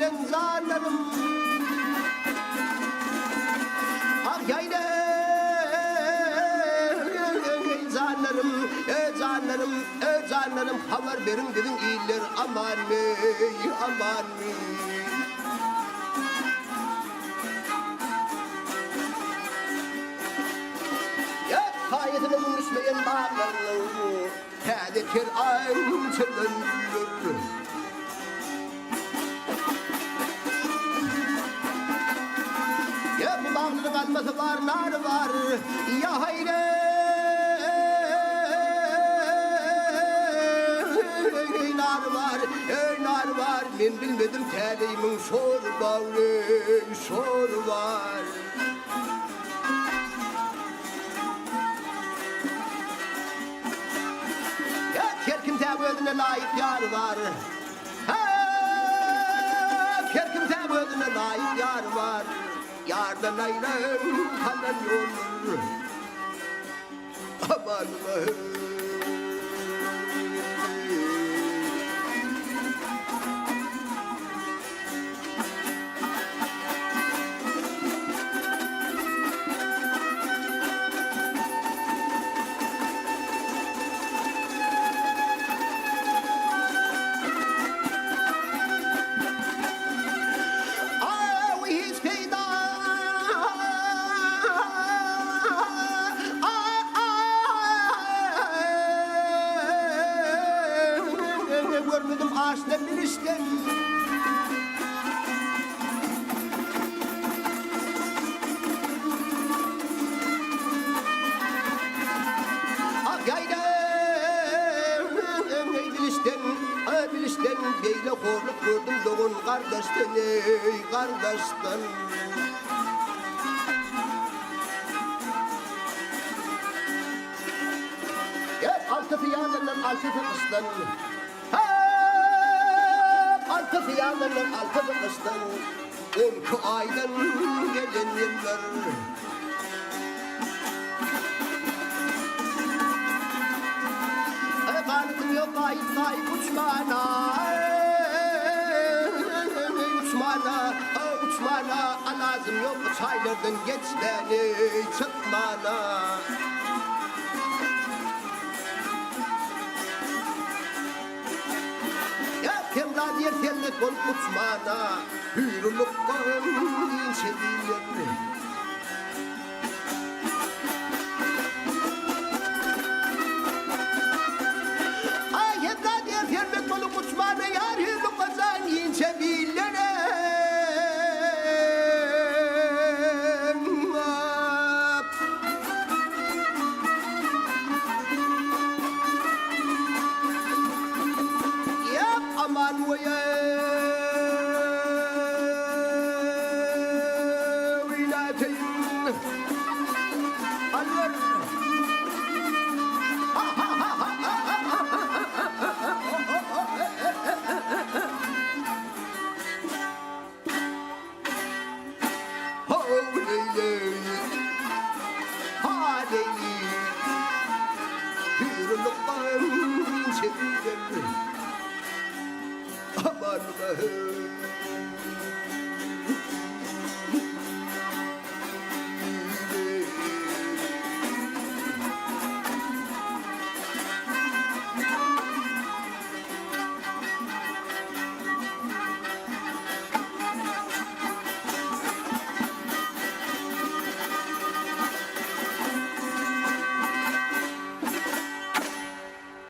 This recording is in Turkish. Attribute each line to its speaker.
Speaker 1: gelen zanlarım. Ah yayla zanlarım, zanlarım, zanlarım. Haber verin dedin iyiler aman aman. Hayatını bulmuşmayan bağlarını Tehdikir ayçılındır. Ya bu bağların alması var, nar var. Ya hayre nar var, nar var. Ben bilmedim telimin şor var, şor var. Özüne layık yar var. Her kimse özüne layık yar var. Yardan ayrı kalan yolur. Aman Allah'ım. Görmedim ağaçta bir işten. Ah yayla bilişten beyle horluk gördüm doğun kardeşten kardeşten. Hep altı fiyanlarından altı kıstan. Altı fiyanlarından altı kıstan. 12 aydan gelen yıllar. Kanıtım yok kayıp uçmana. Uçmana, uçmana. Lazım yok çaylardan geç beni çıkmana. Temla diye temlet bol uçmana. Hürülük bağım çedilir. Uçmana yar hürlük kazan yiyince billere. Yap aman vaya. Oynatayım. Alır. Aman Allah'ım.